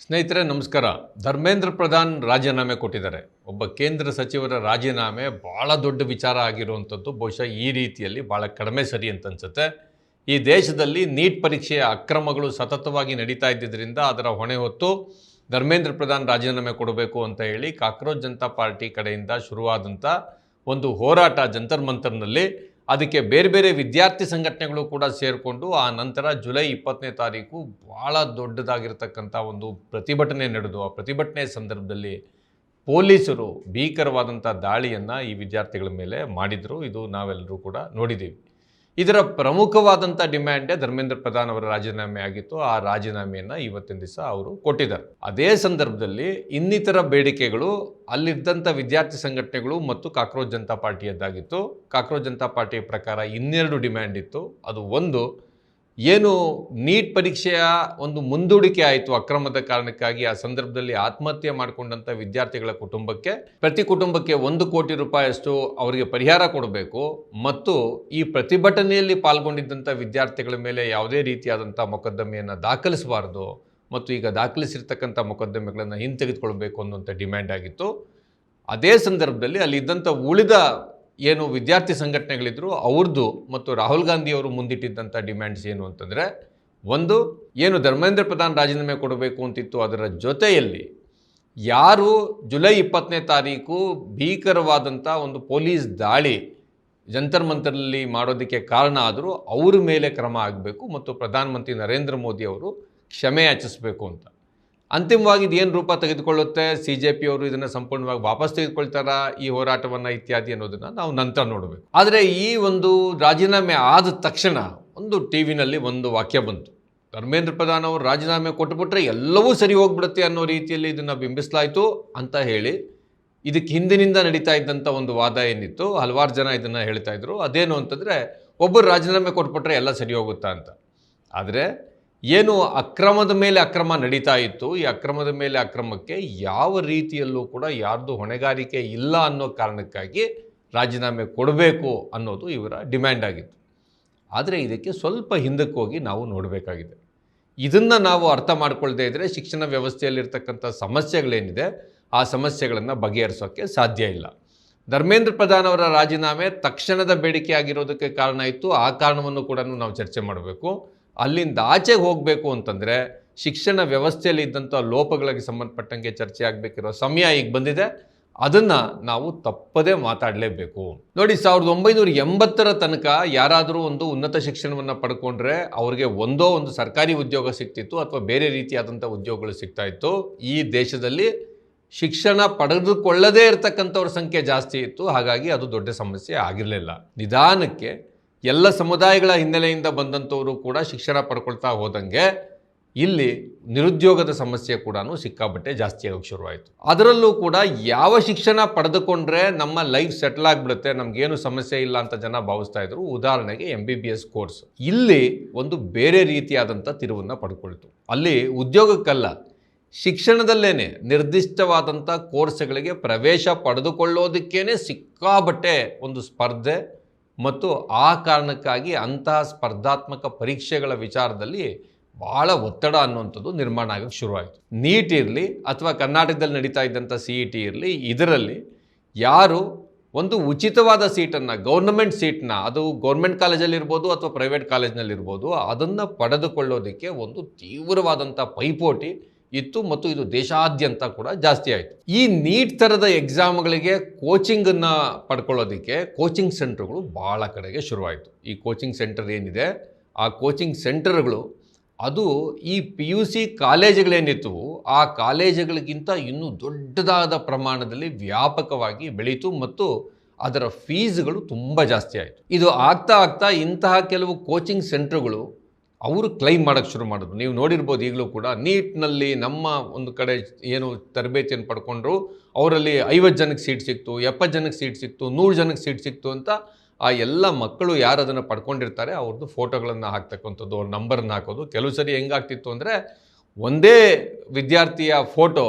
ಸ್ನೇಹಿತರೆ ನಮಸ್ಕಾರ. ಧರ್ಮೇಂದ್ರ ಪ್ರಧಾನ್ ರಾಜೀನಾಮೆ ಕೊಟ್ಟಿದ್ದಾರೆ. ಒಬ್ಬ ಕೇಂದ್ರ ಸಚಿವರ ರಾಜೀನಾಮೆ ಭಾಳ ದೊಡ್ಡ ವಿಚಾರ ಆಗಿರುವಂಥದ್ದು. ಬಹುಶಃ ಈ ರೀತಿಯಲ್ಲಿ ಭಾಳ ಕಡಿಮೆ ಸರಿ ಅಂತ ಅನ್ಸುತ್ತೆ. ಈ ದೇಶದಲ್ಲಿ ನೀಟ್ ಪರೀಕ್ಷೆಯ ಅಕ್ರಮಗಳು ಸತತವಾಗಿ ನಡೀತಾ ಇದ್ದಿದ್ದರಿಂದ ಅದರ ಹೊಣೆ ಹೊತ್ತು ಧರ್ಮೇಂದ್ರ ಪ್ರಧಾನ್ ರಾಜೀನಾಮೆ ಕೊಡಬೇಕು ಅಂತ ಹೇಳಿ ಕಾಕ್ರೋಚ್ ಜನತಾ ಪಾರ್ಟಿ ಕಡೆಯಿಂದ ಶುರುವಾದಂಥ ಒಂದು ಹೋರಾಟ ಜಂತರ್ ಮಂತರ್ನಲ್ಲಿ, ಅದಕ್ಕೆ ಬೇರೆ ಬೇರೆ ವಿದ್ಯಾರ್ಥಿ ಸಂಘಟನೆಗಳು ಕೂಡ ಸೇರಿಕೊಂಡು ಆ ನಂತರ ಜುಲೈ 20ನೇ ತಾರೀಕು ಭಾಳ ದೊಡ್ಡದಾಗಿರ್ತಕ್ಕಂಥ ಒಂದು ಪ್ರತಿಭಟನೆ ನಡೆದು, ಆ ಪ್ರತಿಭಟನೆ ಸಂದರ್ಭದಲ್ಲಿ ಪೊಲೀಸರು ಭೀಕರವಾದಂಥ ದಾಳಿಯನ್ನು ಈ ವಿದ್ಯಾರ್ಥಿಗಳ ಮೇಲೆ ಮಾಡಿದರು. ಇದು ನಾವೆಲ್ಲರೂ ಕೂಡ ನೋಡಿದ್ದೀವಿ. ಇದರ ಪ್ರಮುಖವಾದಂಥ ಡಿಮ್ಯಾಂಡೇ ಧರ್ಮೇಂದ್ರ ಪ್ರಧಾನ್ ಅವರ ರಾಜೀನಾಮೆ ಆಗಿತ್ತು. ಆ ರಾಜೀನಾಮೆಯನ್ನು ಇವತ್ತಿನ ದಿವಸ ಅವರು ಕೊಟ್ಟಿದ್ದಾರೆ. ಅದೇ ಸಂದರ್ಭದಲ್ಲಿ ಇನ್ನಿತರ ಬೇಡಿಕೆಗಳು ಅಲ್ಲಿದ್ದಂಥ ವಿದ್ಯಾರ್ಥಿ ಸಂಘಟನೆಗಳು ಮತ್ತು ಕಾಕ್ರೋಚ್ ಜನತಾ ಪಾರ್ಟಿಯದ್ದಾಗಿತ್ತು. ಕಾಕ್ರೋಚ್ ಜನತಾ ಪಾರ್ಟಿಯ ಪ್ರಕಾರ ಇನ್ನೆರಡು ಡಿಮ್ಯಾಂಡ್ ಇತ್ತು. ಅದು ಒಂದು, ಏನು ನೀಟ್ ಪರೀಕ್ಷೆಯ ಒಂದು ಮುಂದೂಡಿಕೆ ಆಯಿತು ಅಕ್ರಮದ ಕಾರಣಕ್ಕಾಗಿ, ಆ ಸಂದರ್ಭದಲ್ಲಿ ಆತ್ಮಹತ್ಯೆ ಮಾಡಿಕೊಂಡಂಥ ವಿದ್ಯಾರ್ಥಿಗಳ ಕುಟುಂಬಕ್ಕೆ ಪ್ರತಿ ಕುಟುಂಬಕ್ಕೆ 1 ಕೋಟಿ ರೂಪಾಯಿಯಷ್ಟು ಅವರಿಗೆ ಪರಿಹಾರ ಕೊಡಬೇಕು ಮತ್ತು ಈ ಪ್ರತಿಭಟನೆಯಲ್ಲಿ ಪಾಲ್ಗೊಂಡಿದ್ದಂಥ ವಿದ್ಯಾರ್ಥಿಗಳ ಮೇಲೆ ಯಾವುದೇ ರೀತಿಯಾದಂಥ ಮೊಕದ್ದಮೆಯನ್ನು ದಾಖಲಿಸಬಾರ್ದು ಮತ್ತು ಈಗ ದಾಖಲಿಸಿರ್ತಕ್ಕಂಥ ಮೊಕದ್ದಮೆಗಳನ್ನು ಹಿಂತೆಗೆದುಕೊಳ್ಬೇಕು ಅನ್ನುವಂಥ ಡಿಮ್ಯಾಂಡ್ ಆಗಿತ್ತು. ಅದೇ ಸಂದರ್ಭದಲ್ಲಿ ಅಲ್ಲಿ ಇದ್ದಂಥ ಉಳಿದ ಏನು ವಿದ್ಯಾರ್ಥಿ ಸಂಘಟನೆಗಳಿದ್ರು ಅವ್ರದ್ದು ಮತ್ತು ರಾಹುಲ್ ಗಾಂಧಿ ಅವರು ಮುಂದಿಟ್ಟಿದ್ದಂಥ ಡಿಮ್ಯಾಂಡ್ಸ್ ಏನು ಅಂತಂದರೆ, ಒಂದು, ಏನು ಧರ್ಮೇಂದ್ರ ಪ್ರಧಾನ್ ರಾಜೀನಾಮೆ ಕೊಡಬೇಕು ಅಂತಿತ್ತು, ಅದರ ಜೊತೆಯಲ್ಲಿ ಯಾರು ಜುಲೈ 20ನೇ ತಾರೀಕು ಭೀಕರವಾದಂಥ ಒಂದು ಪೊಲೀಸ್ ದಾಳಿ ಜಂತರ್ ಮಂತರ್ನಲ್ಲಿ ಮಾಡೋದಕ್ಕೆ ಕಾರಣ ಆದರೂ ಅವ್ರ ಮೇಲೆ ಕ್ರಮ ಆಗಬೇಕು ಮತ್ತು ಪ್ರಧಾನಮಂತ್ರಿ ನರೇಂದ್ರ ಮೋದಿ ಅವರು ಕ್ಷಮೆ ಯಾಚಿಸಬೇಕು ಅಂತ. ಅಂತಿಮವಾಗಿ ಇದು ಏನು ರೂಪ ತೆಗೆದುಕೊಳ್ಳುತ್ತೆ, CJP ಅವರು ಇದನ್ನು ಸಂಪೂರ್ಣವಾಗಿ ವಾಪಸ್ ತೆಗೆದುಕೊಳ್ತಾರಾ ಈ ಹೋರಾಟವನ್ನು ಇತ್ಯಾದಿ ಅನ್ನೋದನ್ನು ನಾವು ನಂತರ ನೋಡಬೇಕು. ಆದರೆ ಈ ಒಂದು ರಾಜೀನಾಮೆ ಆದ ತಕ್ಷಣ ಒಂದು ಟಿವಿನಲ್ಲಿ ಒಂದು ವಾಕ್ಯ ಬಂತು, ಧರ್ಮೇಂದ್ರ ಪ್ರಧಾನ್ ಅವರು ರಾಜೀನಾಮೆ ಕೊಟ್ಟುಬಿಟ್ರೆ ಎಲ್ಲವೂ ಸರಿ ಹೋಗ್ಬಿಡುತ್ತೆ ಅನ್ನೋ ರೀತಿಯಲ್ಲಿ ಇದನ್ನು ಬಿಂಬಿಸಲಾಯಿತು ಅಂತ ಹೇಳಿ, ಇದಕ್ಕೆ ಹಿಂದಿನಿಂದ ನಡೀತಾ ಇದ್ದಂಥ ಒಂದು ವಾದ ಏನಿತ್ತು, ಹಲವಾರು ಜನ ಇದನ್ನು ಹೇಳ್ತಾ ಇದ್ರು, ಅದೇನು ಅಂತಂದರೆ ಒಬ್ಬರು ರಾಜೀನಾಮೆ ಕೊಟ್ಬಿಟ್ರೆ ಎಲ್ಲ ಸರಿ ಹೋಗುತ್ತಾ ಅಂತ. ಆದರೆ ಏನು ಅಕ್ರಮದ ಮೇಲೆ ಅಕ್ರಮ ನಡೀತಾ ಇತ್ತು, ಈ ಅಕ್ರಮದ ಮೇಲೆ ಅಕ್ರಮಕ್ಕೆ ಯಾವ ರೀತಿಯಲ್ಲೂ ಕೂಡ ಯಾರ್ದು ಹೊಣೆಗಾರಿಕೆ ಇಲ್ಲ ಅನ್ನೋ ಕಾರಣಕ್ಕಾಗಿ ರಾಜೀನಾಮೆ ಕೊಡಬೇಕು ಅನ್ನೋದು ಇವರ ಡಿಮ್ಯಾಂಡ್ ಆಗಿತ್ತು. ಆದರೆ ಇದಕ್ಕೆ ಸ್ವಲ್ಪ ಹಿಂದಕ್ಕೆ ಹೋಗಿ ನಾವು ನೋಡಬೇಕಾಗಿದೆ. ಇದನ್ನು ನಾವು ಅರ್ಥ ಮಾಡ್ಕೊಳ್ದೇ ಇದ್ದರೆ ಶಿಕ್ಷಣ ವ್ಯವಸ್ಥೆಯಲ್ಲಿರ್ತಕ್ಕಂಥ ಸಮಸ್ಯೆಗಳೇನಿದೆ ಆ ಸಮಸ್ಯೆಗಳನ್ನು ಬಗೆಹರಿಸೋಕ್ಕೆ ಸಾಧ್ಯ ಇಲ್ಲ. ಧರ್ಮೇಂದ್ರ ಪ್ರಧಾನ್ ಅವರ ರಾಜೀನಾಮೆ ತಕ್ಷಣದ ಬೇಡಿಕೆ ಆಗಿರೋದಕ್ಕೆ ಕಾರಣ ಇತ್ತು. ಆ ಕಾರಣವನ್ನು ಕೂಡ ನಾವು ಚರ್ಚೆ ಮಾಡಬೇಕು. ಅಲ್ಲಿಂದ ಆಚೆಗೆ ಹೋಗಬೇಕು ಅಂತಂದರೆ ಶಿಕ್ಷಣ ವ್ಯವಸ್ಥೆಯಲ್ಲಿ ಇದ್ದಂಥ ಲೋಪಗಳಿಗೆ ಸಂಬಂಧಪಟ್ಟಂಗೆ ಚರ್ಚೆ ಆಗಬೇಕಿರೋ ಸಮಯ ಈಗ ಬಂದಿದೆ. ಅದನ್ನು ನಾವು ತಪ್ಪದೇ ಮಾತಾಡಲೇಬೇಕು. ನೋಡಿ, 1980ರ ತನಕ ಯಾರಾದರೂ ಒಂದು ಉನ್ನತ ಶಿಕ್ಷಣವನ್ನು ಪಡ್ಕೊಂಡ್ರೆ ಅವ್ರಿಗೆ ಒಂದು ಸರ್ಕಾರಿ ಉದ್ಯೋಗ ಸಿಗ್ತಿತ್ತು ಅಥವಾ ಬೇರೆ ರೀತಿಯಾದಂಥ ಉದ್ಯೋಗಗಳು ಸಿಗ್ತಾ ಇತ್ತು. ಈ ದೇಶದಲ್ಲಿ ಶಿಕ್ಷಣ ಪಡೆದುಕೊಳ್ಳದೇ ಇರತಕ್ಕಂಥವ್ರ ಸಂಖ್ಯೆ ಜಾಸ್ತಿ ಇತ್ತು. ಹಾಗಾಗಿ ಅದು ದೊಡ್ಡ ಸಮಸ್ಯೆ ಆಗಿರಲಿಲ್ಲ. ನಿಧಾನಕ್ಕೆ ಎಲ್ಲ ಸಮುದಾಯಗಳ ಹಿನ್ನೆಲೆಯಿಂದ ಬಂದಂಥವರು ಕೂಡ ಶಿಕ್ಷಣ ಪಡ್ಕೊಳ್ತಾ ಹೋದಂಗೆ ಇಲ್ಲಿ ನಿರುದ್ಯೋಗದ ಸಮಸ್ಯೆ ಕೂಡ ಸಿಕ್ಕಾಪಟ್ಟೆ ಜಾಸ್ತಿ ಆಗೋಕ್ಕೆ ಶುರುವಾಯಿತು. ಅದರಲ್ಲೂ ಕೂಡ ಯಾವ ಶಿಕ್ಷಣ ಪಡೆದುಕೊಂಡ್ರೆ ನಮ್ಮ ಲೈಫ್ ಸೆಟಲ್ ಆಗಿಬಿಡುತ್ತೆ, ನಮಗೇನು ಸಮಸ್ಯೆ ಇಲ್ಲ ಅಂತ ಜನ ಭಾವಿಸ್ತಾ ಇದ್ರು. ಉದಾಹರಣೆಗೆ MBBS ಕೋರ್ಸ್ ಇಲ್ಲಿ ಒಂದು ಬೇರೆ ರೀತಿಯಾದಂಥ ತಿರುವನ್ನು ಪಡ್ಕೊಳ್ತು. ಅಲ್ಲಿ ಉದ್ಯೋಗಕ್ಕಲ್ಲ, ಶಿಕ್ಷಣದಲ್ಲೇ ನಿರ್ದಿಷ್ಟವಾದಂಥ ಕೋರ್ಸ್ಗಳಿಗೆ ಪ್ರವೇಶ ಪಡೆದುಕೊಳ್ಳೋದಕ್ಕೇ ಸಿಕ್ಕಾಬಟ್ಟೆ ಒಂದು ಸ್ಪರ್ಧೆ ಮತ್ತು ಆ ಕಾರಣಕ್ಕಾಗಿ ಅಂತಹ ಸ್ಪರ್ಧಾತ್ಮಕ ಪರೀಕ್ಷೆಗಳ ವಿಚಾರದಲ್ಲಿ ಭಾಳ ಒತ್ತಡ ಅನ್ನುವಂಥದ್ದು ನಿರ್ಮಾಣ ಆಗೋಕ್ಕೆ ಶುರುವಾಯಿತು. ನೀಟ್ ಇರಲಿ ಅಥವಾ ಕರ್ನಾಟಕದಲ್ಲಿ ನಡೀತಾ ಇದ್ದಂಥ CET ಇರಲಿ, ಇದರಲ್ಲಿ ಯಾರು ಒಂದು ಉಚಿತವಾದ ಸೀಟನ್ನು, ಗೌರ್ನಮೆಂಟ್ ಸೀಟ್ನ, ಅದು ಗೌರ್ಮೆಂಟ್ ಕಾಲೇಜಲ್ಲಿರ್ಬೋದು ಅಥವಾ ಪ್ರೈವೇಟ್ ಕಾಲೇಜ್ನಲ್ಲಿರ್ಬೋದು, ಅದನ್ನು ಪಡೆದುಕೊಳ್ಳೋದಕ್ಕೆ ಒಂದು ತೀವ್ರವಾದಂಥ ಪೈಪೋಟಿ ಇತ್ತು ಮತ್ತು ಇದು ದೇಶಾದ್ಯಂತ ಕೂಡ ಜಾಸ್ತಿ ಆಯಿತು. ಈ ನೀಟ್ ಥರದ ಎಕ್ಸಾಮ್ಗಳಿಗೆ ಕೋಚಿಂಗನ್ನು ಪಡ್ಕೊಳ್ಳೋದಕ್ಕೆ ಕೋಚಿಂಗ್ ಸೆಂಟರ್ಗಳು ಭಾಳ ಕಡೆಗೆ ಶುರುವಾಯಿತು. ಈ ಕೋಚಿಂಗ್ ಸೆಂಟರ್ ಏನಿದೆ, ಆ ಕೋಚಿಂಗ್ ಸೆಂಟರ್ಗಳು ಅದು ಈ PUC ಕಾಲೇಜುಗಳೇನಿತ್ತು ಆ ಕಾಲೇಜುಗಳಿಗಿಂತ ಇನ್ನೂ ದೊಡ್ಡದಾದ ಪ್ರಮಾಣದಲ್ಲಿ ವ್ಯಾಪಕವಾಗಿ ಬೆಳೀತು ಮತ್ತು ಅದರ ಫೀಸ್ಗಳು ತುಂಬ ಜಾಸ್ತಿ ಆಯಿತು. ಇದು ಆಗ್ತಾ ಆಗ್ತಾ ಇಂತಹ ಕೆಲವು ಕೋಚಿಂಗ್ ಸೆಂಟರ್ಗಳು ಅವರು ಕ್ಲೈಮ್ ಮಾಡೋಕ್ಕೆ ಶುರು ಮಾಡಿದ್ರು. ನೀವು ನೋಡಿರ್ಬೋದು, ಈಗಲೂ ಕೂಡ ನೀಟ್ನಲ್ಲಿ ನಮ್ಮ ಒಂದು ಕಡೆ ಏನು ತರಬೇತಿಯನ್ನು ಪಡ್ಕೊಂಡ್ರು ಅವರಲ್ಲಿ 50 ಜನಕ್ಕೆ ಸೀಟ್ ಸಿಕ್ತು, 70 ಜನಕ್ಕೆ ಸೀಟ್ ಸಿಕ್ತು, 100 ಜನಕ್ಕೆ ಸೀಟ್ ಸಿಕ್ತು ಅಂತ ಆ ಎಲ್ಲ ಮಕ್ಕಳು ಯಾರು ಅದನ್ನು ಪಡ್ಕೊಂಡಿರ್ತಾರೆ ಅವ್ರದ್ದು ಫೋಟೋಗಳನ್ನು ಹಾಕ್ತಕ್ಕಂಥದ್ದು, ಅವ್ರ ನಂಬರನ್ನು ಹಾಕೋದು. ಕೆಲವು ಸರಿ ಹೆಂಗಾಗ್ತಿತ್ತು ಅಂದರೆ ಒಂದೇ ವಿದ್ಯಾರ್ಥಿಯ ಫೋಟೋ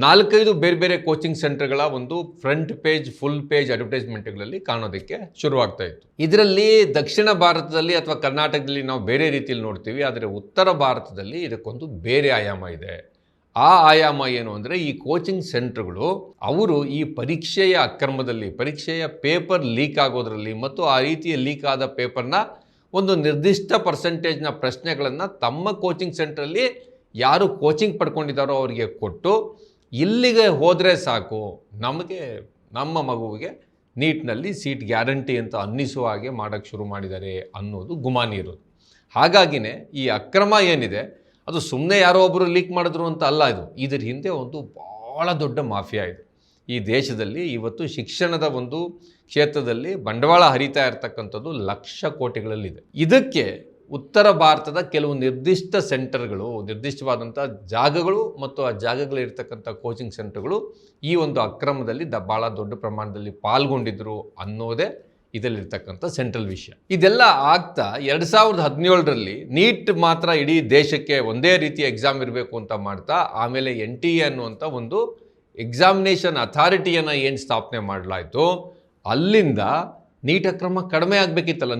4-5 ಬೇರೆ ಬೇರೆ ಕೋಚಿಂಗ್ ಸೆಂಟರ್ಗಳ ಒಂದು ಫ್ರಂಟ್ ಪೇಜ್, ಫುಲ್ ಪೇಜ್ ಅಡ್ವರ್ಟೈಸ್ಮೆಂಟ್ಗಳಲ್ಲಿ ಕಾಣೋದಕ್ಕೆ ಶುರುವಾಗ್ತಾ ಇತ್ತು. ಇದರಲ್ಲಿ ದಕ್ಷಿಣ ಭಾರತದಲ್ಲಿ ಅಥವಾ ಕರ್ನಾಟಕದಲ್ಲಿ ನಾವು ಬೇರೆ ರೀತಿಯಲ್ಲಿ ನೋಡ್ತೀವಿ, ಆದರೆ ಉತ್ತರ ಭಾರತದಲ್ಲಿ ಇದಕ್ಕೊಂದು ಬೇರೆ ಆಯಾಮ ಇದೆ. ಆ ಆಯಾಮ ಏನು ಅಂದರೆ ಈ ಕೋಚಿಂಗ್ ಸೆಂಟರ್ಗಳು ಅವರು ಈ ಪರೀಕ್ಷೆಯ ಅಕ್ರಮದಲ್ಲಿ, ಪರೀಕ್ಷೆಯ ಪೇಪರ್ ಲೀಕ್ ಆಗೋದ್ರಲ್ಲಿ ಮತ್ತು ಆ ರೀತಿಯ ಲೀಕ್ ಆದ ಪೇಪರ್ನ ಒಂದು ನಿರ್ದಿಷ್ಟ ಪರ್ಸೆಂಟೇಜ್ನ ಪ್ರಶ್ನೆಗಳನ್ನು ತಮ್ಮ ಕೋಚಿಂಗ್ ಸೆಂಟ್ರಲ್ಲಿ ಯಾರು ಕೋಚಿಂಗ್ ಪಡ್ಕೊಂಡಿದ್ದಾರೋ ಅವರಿಗೆ ಕೊಟ್ಟು, ಇಲ್ಲಿಗೆ ಹೋದರೆ ಸಾಕು, ನಮ್ಮ ಮಗುವಿಗೆ ನೀಟ್ನಲ್ಲಿ ಸೀಟ್ ಗ್ಯಾರಂಟಿ ಅಂತ ಅನ್ನಿಸುವ ಹಾಗೆ ಮಾಡೋಕ್ಕೆ ಶುರು ಮಾಡಿದ್ದಾರೆ ಅನ್ನೋದು ಗುಮಾನಿ ಇರೋದು. ಹಾಗಾಗಿನೇ ಈ ಅಕ್ರಮ ಏನಿದೆ ಅದು ಸುಮ್ಮನೆ ಯಾರೋ ಒಬ್ಬರು ಲೀಕ್ ಮಾಡಿದ್ರು ಅಂತ ಅಲ್ಲ. ಇದ್ರ ಹಿಂದೆ ಒಂದು ಭಾಳ ದೊಡ್ಡ ಮಾಫಿಯಾ ಇದೆ. ಈ ದೇಶದಲ್ಲಿ ಇವತ್ತು ಶಿಕ್ಷಣದ ಒಂದು ಕ್ಷೇತ್ರದಲ್ಲಿ ಬಂಡವಾಳ ಹರಿತಾ ಇರತಕ್ಕಂಥದ್ದು ಲಕ್ಷ ಕೋಟಿಗಳಲ್ಲಿದೆ. ಇದಕ್ಕೆ ಉತ್ತರ ಭಾರತದ ಕೆಲವು ನಿರ್ದಿಷ್ಟ ಸೆಂಟರ್ಗಳು, ನಿರ್ದಿಷ್ಟವಾದಂಥ ಜಾಗಗಳು ಮತ್ತು ಆ ಜಾಗಗಳಿರ್ತಕ್ಕಂಥ ಕೋಚಿಂಗ್ ಸೆಂಟರ್ಗಳು ಈ ಒಂದು ಅಕ್ರಮದಲ್ಲಿ ಭಾಳ ದೊಡ್ಡ ಪ್ರಮಾಣದಲ್ಲಿ ಪಾಲ್ಗೊಂಡಿದ್ದರು ಅನ್ನೋದೇ ಇದರಲ್ಲಿರ್ತಕ್ಕಂಥ ಸೆಂಟ್ರಲ್ ವಿಷಯ. ಇದೆಲ್ಲ ಆಗ್ತಾ 2017ರಲ್ಲಿ ನೀಟ್ ಮಾತ್ರ ಇಡೀ ದೇಶಕ್ಕೆ ಒಂದೇ ರೀತಿಯ ಎಕ್ಸಾಮ್ ಇರಬೇಕು ಅಂತ ಮಾಡ್ತಾ, ಆಮೇಲೆ NTA ಅನ್ನುವಂಥ ಒಂದು ಎಕ್ಸಾಮಿನೇಷನ್ ಅಥಾರಿಟಿಯನ್ನು ಏನು ಸ್ಥಾಪನೆ ಮಾಡಲಾಯಿತು, ಅಲ್ಲಿಂದ ನೀಟ್ ಅಕ್ರಮ ಕಡಿಮೆ ಆಗಬೇಕಿತ್ತಲ್ಲ.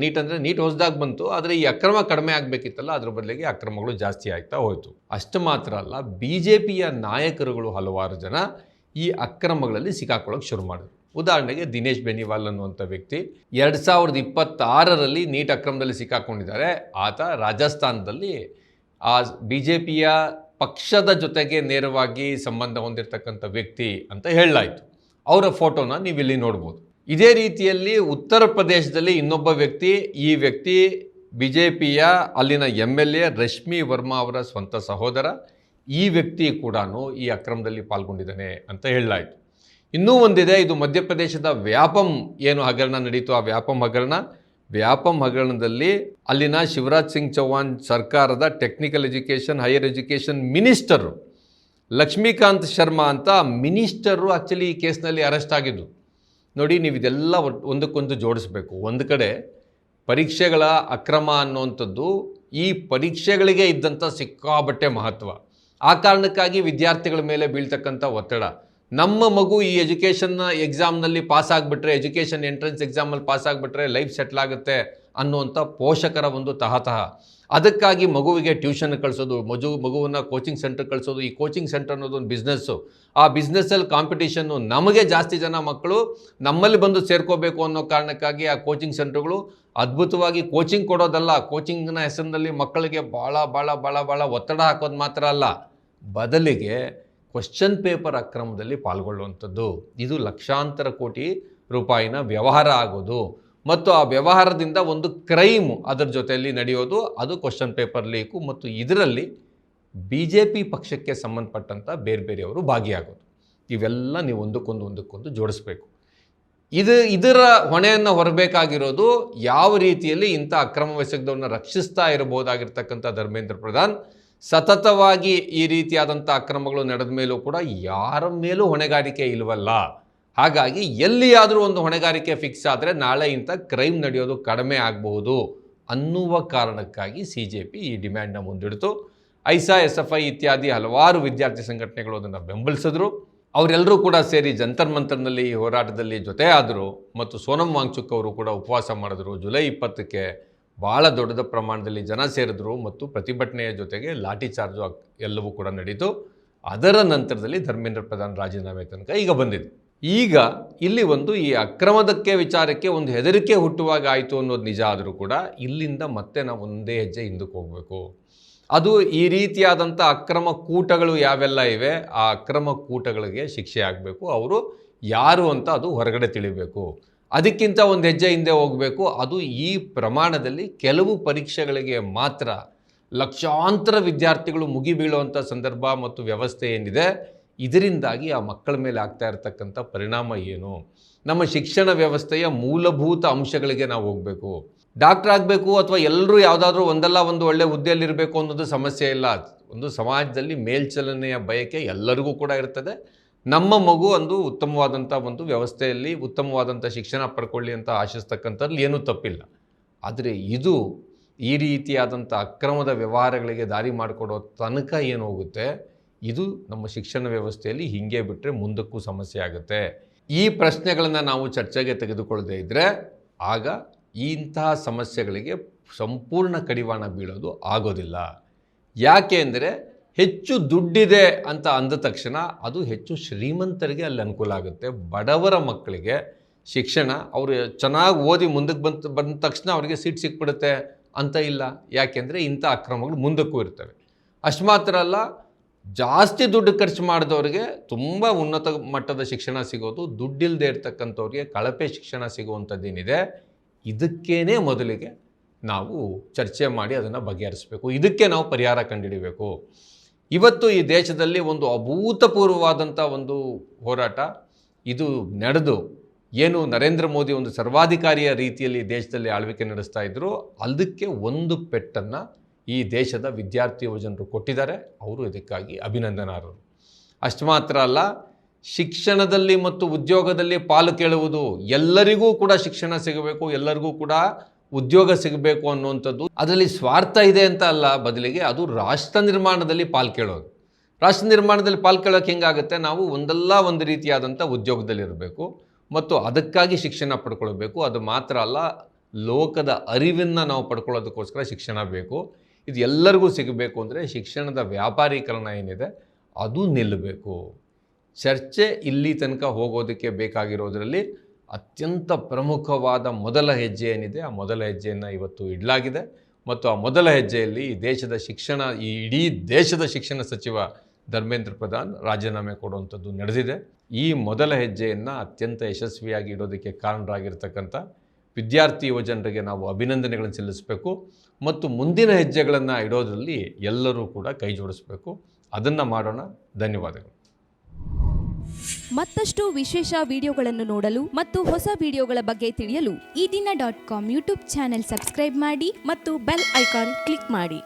ನೀಟ್ ಹೊಸದಾಗಿ ಬಂತು, ಆದರೆ ಈ ಅಕ್ರಮ ಕಡಿಮೆ ಆಗಬೇಕಿತ್ತಲ್ಲ, ಅದ್ರ ಬದಲಿಗೆ ಅಕ್ರಮಗಳು ಜಾಸ್ತಿ ಆಗ್ತಾ ಹೋಯಿತು. ಅಷ್ಟು ಮಾತ್ರ ಅಲ್ಲ, BJPಯ ನಾಯಕರುಗಳು ಹಲವಾರು ಜನ ಈ ಅಕ್ರಮಗಳಲ್ಲಿ ಸಿಕ್ಕಾಕೊಳ್ಳೋಕೆ ಶುರು ಮಾಡಿದ್ರು. ಉದಾಹರಣೆಗೆ ದಿನೇಶ್ ಬೆನಿವಾಲ್ ಅನ್ನುವಂಥ ವ್ಯಕ್ತಿ 2026ರಲ್ಲಿ ನೀಟ್ ಅಕ್ರಮದಲ್ಲಿ ಸಿಕ್ಕಾಕೊಂಡಿದ್ದಾರೆ. ಆತ ರಾಜಸ್ಥಾನದಲ್ಲಿ ಆ BJPಯ ಪಕ್ಷದ ಜೊತೆಗೆ ನೇರವಾಗಿ ಸಂಬಂಧ ಹೊಂದಿರತಕ್ಕಂಥ ವ್ಯಕ್ತಿ ಅಂತ ಹೇಳಲಾಯಿತು. ಅವರ ಫೋಟೋನ ನೀವು ಇಲ್ಲಿ ನೋಡ್ಬೋದು. ಇದೇ ರೀತಿಯಲ್ಲಿ ಉತ್ತರ ಪ್ರದೇಶದಲ್ಲಿ ಇನ್ನೊಬ್ಬ ವ್ಯಕ್ತಿ, ಈ ವ್ಯಕ್ತಿ BJPಯ ಅಲ್ಲಿನ MLA ರಶ್ಮಿ ವರ್ಮಾ ಅವರ ಸ್ವಂತ ಸಹೋದರ. ಈ ವ್ಯಕ್ತಿ ಕೂಡ ಈ ಅಕ್ರಮದಲ್ಲಿ ಪಾಲ್ಗೊಂಡಿದ್ದಾನೆ ಅಂತ ಹೇಳಲಾಯಿತು. ಇನ್ನೂ ಒಂದಿದೆ, ಇದು ಮಧ್ಯಪ್ರದೇಶದ ವ್ಯಾಪಂ ಏನು ಹಗರಣ ನಡೀತು, ಆ ವ್ಯಾಪಂ ಹಗರಣದಲ್ಲಿ ಅಲ್ಲಿನ ಶಿವರಾಜ್ ಸಿಂಗ್ ಚೌಹಾಣ್ ಸರ್ಕಾರದ technical education, higher education minister Laxmikant Sharma ಅಂತ ಮಿನಿಸ್ಟರು ಆ್ಯಕ್ಚುಲಿ ಈ ಕೇಸ್ನಲ್ಲಿ ಅರೆಸ್ಟ್ ಆಗಿದ್ದು. ನೋಡಿ, ನೀವು ಇದೆಲ್ಲ ಒಂದಕ್ಕೊಂದು ಜೋಡಿಸ್ಬೇಕು. ಒಂದು ಕಡೆ ಪರೀಕ್ಷೆಗಳ ಅಕ್ರಮ ಅನ್ನುವಂಥದ್ದು ಈ ಪರೀಕ್ಷೆಗಳಿಗೆ ಇದ್ದಂಥ ಸಿಕ್ಕಾಬಟ್ಟೆ ಮಹತ್ವ. ಆ ಕಾರಣಕ್ಕಾಗಿ ವಿದ್ಯಾರ್ಥಿಗಳ ಮೇಲೆ ಬೀಳ್ತಕ್ಕಂಥ ಒತ್ತಡ. ನಮ್ಮ ಮಗು ಈ ಎಕ್ಸಾಮ್ನಲ್ಲಿ ಪಾಸ್ ಆಗಿಬಿಟ್ರೆ, ಎಜುಕೇಷನ್ ಎಂಟ್ರೆನ್ಸ್ ಎಕ್ಸಾಮಲ್ಲಿ ಪಾಸ್ ಆಗಿಬಿಟ್ರೆ ಲೈಫ್ ಸೆಟ್ಲ್ ಆಗುತ್ತೆ ಅನ್ನುವಂಥ ಪೋಷಕರ ಒಂದು ತಹತಃ. ಅದಕ್ಕಾಗಿ ಮಗುವಿಗೆ ಟ್ಯೂಷನ್ ಕಳಿಸೋದು, ಮಗುವನ್ನು ಕೋಚಿಂಗ್ ಸೆಂಟರ್ ಕಳಿಸೋದು. ಈ ಕೋಚಿಂಗ್ ಸೆಂಟರ್ ಅನ್ನೋದು ಒಂದು ಬಿಸ್ನೆಸ್ಸು. ಆ ಬಿಸ್ನೆಸ್ಸಲ್ಲಿ ಕಾಂಪಿಟೇಷನ್ನು, ನಮಗೆ ಜಾಸ್ತಿ ಜನ ಮಕ್ಕಳು ನಮ್ಮಲ್ಲಿ ಬಂದು ಸೇರ್ಕೋಬೇಕು ಅನ್ನೋ ಕಾರಣಕ್ಕಾಗಿ ಆ ಕೋಚಿಂಗ್ ಸೆಂಟರ್ಗಳು ಅದ್ಭುತವಾಗಿ ಕೋಚಿಂಗ್ ಕೊಡೋದಲ್ಲ, ಕೋಚಿಂಗ್ನ ಹೆಸರಿನಲ್ಲಿ ಮಕ್ಕಳಿಗೆ ಭಾಳ ಒತ್ತಡ ಹಾಕೋದು ಮಾತ್ರ ಅಲ್ಲ, ಬದಲಿಗೆ ಕ್ವಶನ್ ಪೇಪರ್ ಅಕ್ರಮದಲ್ಲಿ ಪಾಲ್ಗೊಳ್ಳುವಂಥದ್ದು. ಇದು ಲಕ್ಷಾಂತರ ಕೋಟಿ ರೂಪಾಯಿನ ವ್ಯವಹಾರ ಆಗೋದು ಮತ್ತು ಆ ವ್ಯವಹಾರದಿಂದ ಒಂದು ಕ್ರೈಮ್ ಅದರ ಜೊತೆಯಲ್ಲಿ ನಡೆಯೋದು, ಅದು ಕ್ವಶನ್ ಪೇಪರ್ ಲೀಕು. ಮತ್ತು ಇದರಲ್ಲಿ BJP ಪಕ್ಷಕ್ಕೆ ಸಂಬಂಧಪಟ್ಟಂಥ ಬೇರೆಯವರು ಭಾಗಿಯಾಗೋದು. ಇವೆಲ್ಲ ನೀವು ಒಂದಕ್ಕೊಂದು ಜೋಡಿಸ್ಬೇಕು. ಇದರ ಹೊಣೆಯನ್ನು ಹೊರಬೇಕಾಗಿರೋದು ಯಾವ ರೀತಿಯಲ್ಲಿ ಇಂಥ ಅಕ್ರಮವೆಸಗದವ್ರನ್ನ ರಕ್ಷಿಸ್ತಾ ಇರಬಹುದಾಗಿರ್ತಕ್ಕಂಥ ಧರ್ಮೇಂದ್ರ ಪ್ರಧಾನ್ ಸತತವಾಗಿ ಈ ರೀತಿಯಾದಂಥ ಅಕ್ರಮಗಳು ನಡೆದ ಮೇಲೂ ಕೂಡ ಯಾರ ಮೇಲೂ ಹೊಣೆಗಾರಿಕೆ ಇಲ್ವಲ್ಲ. ಹಾಗಾಗಿ ಎಲ್ಲಿಯಾದರೂ ಒಂದು ಹೊಣೆಗಾರಿಕೆ ಫಿಕ್ಸ್ ಆದರೆ ನಾಳೆ ಇಂಥ ಕ್ರೈಮ್ ನಡೆಯೋದು ಕಡಿಮೆ ಆಗಬಹುದು ಅನ್ನುವ ಕಾರಣಕ್ಕಾಗಿ CJP ಈ ಡಿಮ್ಯಾಂಡ್ನ ಮುಂದಿಡ್ತು. ಐಸಾ, SFI ಇತ್ಯಾದಿ ಹಲವಾರು ವಿದ್ಯಾರ್ಥಿ ಸಂಘಟನೆಗಳು ಅದನ್ನು ಬೆಂಬಲಿಸಿದ್ರು. ಅವರೆಲ್ಲರೂ ಕೂಡ ಸೇರಿ ಜಂತರ್ ಮಂತರ್ನಲ್ಲಿ ಈ ಹೋರಾಟದಲ್ಲಿ ಜೊತೆ ಆದರು ಮತ್ತು ಸೋನಂ ವಾಂಗ್ಚುಕ್ ಅವರು ಕೂಡ ಉಪವಾಸ ಮಾಡಿದ್ರು. ಜುಲೈ 20ಕ್ಕೆ ಭಾಳ ದೊಡ್ಡ ಪ್ರಮಾಣದಲ್ಲಿ ಜನ ಸೇರಿದ್ರು ಮತ್ತು ಪ್ರತಿಭಟನೆಯ ಜೊತೆಗೆ ಲಾಠಿ ಚಾರ್ಜು ಎಲ್ಲವೂ ಕೂಡ ನಡೀತು. ಅದರ ನಂತರದಲ್ಲಿ ಧರ್ಮೇಂದ್ರ ಪ್ರಧಾನ್ ರಾಜೀನಾಮೆ ತನಕ ಈಗ ಬಂದಿದೆ. ಈಗ ಇಲ್ಲಿ ಈ ಅಕ್ರಮದಕ್ಕೆ ವಿಚಾರಕ್ಕೆ ಒಂದು ಹೆದರಿಕೆ ಹುಟ್ಟುವಾಗ ಆಯಿತು ಅನ್ನೋದು ನಿಜ ಆದರೂ ಕೂಡ ಇಲ್ಲಿಂದ ಮತ್ತೆ ನಾವು ಒಂದೇ ಹೆಜ್ಜೆ ಹಿಂದಕ್ಕೆ ಹೋಗಬೇಕು. ಅದು ಈ ರೀತಿಯಾದಂಥ ಅಕ್ರಮ ಕೂಟಗಳು ಯಾವೆಲ್ಲ ಇವೆ, ಆ ಅಕ್ರಮ ಕೂಟಗಳಿಗೆ ಶಿಕ್ಷೆ ಆಗಬೇಕು. ಅವರು ಯಾರು ಅಂತ ಅದು ಹೊರಗಡೆ ತಿಳಿಬೇಕು. ಅದಕ್ಕಿಂತ ಒಂದು ಹೆಜ್ಜೆ ಹಿಂದೆ ಹೋಗಬೇಕು. ಅದು ಈ ಪ್ರಮಾಣದಲ್ಲಿ ಕೆಲವು ಪರೀಕ್ಷೆಗಳಿಗೆ ಮಾತ್ರ ಲಕ್ಷಾಂತರ ವಿದ್ಯಾರ್ಥಿಗಳು ಮುಗಿಬೀಳುವಂಥ ಸಂದರ್ಭ ಮತ್ತು ವ್ಯವಸ್ಥೆ ಏನಿದೆ, ಇದರಿಂದಾಗಿ ಆ ಮಕ್ಕಳ ಮೇಲೆ ಆಗ್ತಾ ಇರತಕ್ಕಂಥ ಪರಿಣಾಮ ಏನು, ನಮ್ಮ ಶಿಕ್ಷಣ ವ್ಯವಸ್ಥೆಯ ಮೂಲಭೂತ ಅಂಶಗಳಿಗೆ ನಾವು ಹೋಗಬೇಕು. ಡಾಕ್ಟರ್ ಆಗಬೇಕು ಅಥವಾ ಎಲ್ಲರೂ ಯಾವುದಾದ್ರೂ ಒಂದಲ್ಲ ಒಂದು ಒಳ್ಳೆ ಹುದ್ದೆಯಲ್ಲಿರಬೇಕು ಅನ್ನೋದು ಸಮಸ್ಯೆ ಇಲ್ಲ. ಒಂದು ಸಮಾಜದಲ್ಲಿ ಮೇಲ್ಚಲನೆಯ ಬಯಕೆ ಎಲ್ಲರಿಗೂ ಕೂಡ ಇರ್ತದೆ. ನಮ್ಮ ಮಗು ಉತ್ತಮವಾದಂಥ ಒಂದು ವ್ಯವಸ್ಥೆಯಲ್ಲಿ ಉತ್ತಮವಾದಂಥ ಶಿಕ್ಷಣ ಪಡ್ಕೊಳ್ಳಿ ಅಂತ ಆಶಿಸ್ತಕ್ಕಂಥದ್ದು ಏನೂ ತಪ್ಪಿಲ್ಲ. ಆದರೆ ಇದು ಈ ರೀತಿಯಾದಂಥ ಅಕ್ರಮದ ವ್ಯವಹಾರಗಳಿಗೆ ದಾರಿ ಮಾಡಿಕೊಡೋ ತನಕ ಏನು ಹೋಗುತ್ತೆ, ಇದು ನಮ್ಮ ಶಿಕ್ಷಣ ವ್ಯವಸ್ಥೆಯಲ್ಲಿ ಹೀಗೆ ಬಿಟ್ಟರೆ ಮುಂದಕ್ಕೂ ಸಮಸ್ಯೆ ಆಗುತ್ತೆ. ಈ ಪ್ರಶ್ನೆಗಳನ್ನು ನಾವು ಚರ್ಚೆಗೆ ತೆಗೆದುಕೊಳ್ಳದೇ ಇದ್ದರೆ ಆಗ ಇಂತಹ ಸಮಸ್ಯೆಗಳಿಗೆ ಸಂಪೂರ್ಣ ಕಡಿವಾಣ ಬೀಳೋದು ಆಗೋದಿಲ್ಲ. ಯಾಕೆ ಅಂದರೆ ಹೆಚ್ಚು ದುಡ್ಡಿದೆ ಅಂತ ಅಂದ ತಕ್ಷಣ ಅದು ಹೆಚ್ಚು ಶ್ರೀಮಂತರಿಗೆ ಅಲ್ಲಿ ಅನುಕೂಲ ಆಗುತ್ತೆ. ಬಡವರ ಮಕ್ಕಳಿಗೆ ಶಿಕ್ಷಣ ಅವರು ಚೆನ್ನಾಗಿ ಓದಿ ಮುಂದಕ್ಕೆ ಬಂದ ತಕ್ಷಣ ಅವರಿಗೆ ಸೀಟ್ ಸಿಕ್ಬಿಡುತ್ತೆ ಅಂತ ಇಲ್ಲ. ಯಾಕೆಂದರೆ ಇಂಥ ಅಕ್ರಮಗಳು ಮುಂದಕ್ಕೂ ಇರ್ತವೆ. ಅಷ್ಟು ಮಾತ್ರ ಅಲ್ಲ, ಜಾಸ್ತಿ ದುಡ್ಡು ಖರ್ಚು ಮಾಡಿದವ್ರಿಗೆ ತುಂಬ ಉನ್ನತ ಮಟ್ಟದ ಶಿಕ್ಷಣ ಸಿಗೋದು, ದುಡ್ಡಿಲ್ಲದೆ ಇರ್ತಕ್ಕಂಥವ್ರಿಗೆ ಕಳಪೆ ಶಿಕ್ಷಣ ಸಿಗುವಂಥದ್ದೇನಿದೆ, ಇದಕ್ಕೇನೆ ಮೊದಲಿಗೆ ನಾವು ಚರ್ಚೆ ಮಾಡಿ ಅದನ್ನು ಬಗೆಹರಿಸಬೇಕು. ಇದಕ್ಕೆ ನಾವು ಪರಿಹಾರ ಕಂಡುಹಿಡಿಬೇಕು. ಇವತ್ತು ಈ ದೇಶದಲ್ಲಿ ಒಂದು ಅಭೂತಪೂರ್ವವಾದಂಥ ಒಂದು ಹೋರಾಟ ಇದು ನಡೆದು, ಏನು ನರೇಂದ್ರ ಮೋದಿ ಒಂದು ಸರ್ವಾಧಿಕಾರಿಯ ರೀತಿಯಲ್ಲಿ ದೇಶದಲ್ಲಿ ಆಳ್ವಿಕೆ ನಡೆಸ್ತಾ ಇದ್ದರು, ಅದಕ್ಕೆ ಒಂದು ಪೆಟ್ಟನ್ನು ಈ ದೇಶದ ವಿದ್ಯಾರ್ಥಿ ಯುವಜನರು ಕೊಟ್ಟಿದ್ದಾರೆ. ಅವರು ಇದಕ್ಕಾಗಿ ಅಭಿನಂದನಾರ್ಹರು. ಅಷ್ಟು ಮಾತ್ರ ಅಲ್ಲ, ಶಿಕ್ಷಣದಲ್ಲಿ ಮತ್ತು ಉದ್ಯೋಗದಲ್ಲಿ ಪಾಲು ಕೇಳುವುದು, ಎಲ್ಲರಿಗೂ ಕೂಡ ಶಿಕ್ಷಣ ಸಿಗಬೇಕು, ಎಲ್ಲರಿಗೂ ಕೂಡ ಉದ್ಯೋಗ ಸಿಗಬೇಕು ಅನ್ನುವಂಥದ್ದು ಅದರಲ್ಲಿ ಸ್ವಾರ್ಥ ಇದೆ ಅಂತ ಅಲ್ಲ, ಬದಲಿಗೆ ಅದು ರಾಷ್ಟ್ರ ನಿರ್ಮಾಣದಲ್ಲಿ ಪಾಲು ಕೇಳೋದು. ರಾಷ್ಟ್ರ ನಿರ್ಮಾಣದಲ್ಲಿ ಪಾಲು ಕೇಳೋಕ್ಕೆ ಹೆಂಗಾಗುತ್ತೆ, ನಾವು ಒಂದಲ್ಲ ಒಂದು ರೀತಿಯಾದಂಥ ಉದ್ಯೋಗದಲ್ಲಿರಬೇಕು ಮತ್ತು ಅದಕ್ಕಾಗಿ ಶಿಕ್ಷಣ ಪಡ್ಕೊಳ್ಬೇಕು. ಅದು ಮಾತ್ರ ಅಲ್ಲ, ಲೋಕದ ಅರಿವನ್ನು ನಾವು ಪಡ್ಕೊಳ್ಳೋದಕ್ಕೋಸ್ಕರ ಶಿಕ್ಷಣ ಬೇಕು. ಇದು ಎಲ್ಲರಿಗೂ ಸಿಗಬೇಕು ಅಂದರೆ ಶಿಕ್ಷಣದ ವ್ಯಾಪಾರೀಕರಣ ಏನಿದೆ ಅದು ನಿಲ್ಲಬೇಕು. ಚರ್ಚೆ ಇಲ್ಲಿ ತನಕ ಹೋಗೋದಕ್ಕೆ ಬೇಕಾಗಿರೋದರಲ್ಲಿ ಅತ್ಯಂತ ಪ್ರಮುಖವಾದ ಮೊದಲ ಹೆಜ್ಜೆ ಏನಿದೆ, ಆ ಮೊದಲ ಹೆಜ್ಜೆಯನ್ನು ಇವತ್ತು ಇಡಲಾಗಿದೆ. ಮತ್ತು ಆ ಮೊದಲ ಹೆಜ್ಜೆಯಲ್ಲಿ ಈ ದೇಶದ ಶಿಕ್ಷಣ, ಈ ಇಡೀ ದೇಶದ ಶಿಕ್ಷಣ ಸಚಿವ ಧರ್ಮೇಂದ್ರ ಪ್ರಧಾನ್ ರಾಜೀನಾಮೆ ಕೊಡುವಂಥದ್ದು ನಡೆದಿದೆ. ಈ ಮೊದಲ ಹೆಜ್ಜೆಯನ್ನು ಅತ್ಯಂತ ಯಶಸ್ವಿಯಾಗಿ ಇಡೋದಕ್ಕೆ ಕಾರಣರಾಗಿರ್ತಕ್ಕಂಥ ವಿದ್ಯಾರ್ಥಿ ಯುವಜನರಿಗೆ ನಾವು ಅಭಿನಂದನೆಗಳನ್ನು ಸಲ್ಲಿಸಬೇಕು ಮತ್ತು ಮುಂದಿನ ಹೆಜ್ಜೆಗಳನ್ನು ಇಡೋದರಲ್ಲಿ ಎಲ್ಲರೂ ಕೂಡ ಕೈ ಜೋಡಿಸಬೇಕು. ಅದನ್ನು ಮಾಡೋಣ. ಧನ್ಯವಾದಗಳು. ಮತ್ತಷ್ಟು ವಿಶೇಷ ವಿಡಿಯೋಗಳನ್ನು ನೋಡಲು ಮತ್ತು ಹೊಸ ವಿಡಿಯೋಗಳ ಬಗ್ಗೆ ತಿಳಿಯಲು ಈ ದಿನ .com ಯೂಟ್ಯೂಬ್ ಚಾನೆಲ್ ಸಬ್ಸ್ಕ್ರೈಬ್ ಮಾಡಿ ಮತ್ತು ಬೆಲ್ ಐಕಾನ್ ಕ್ಲಿಕ್ ಮಾಡಿ.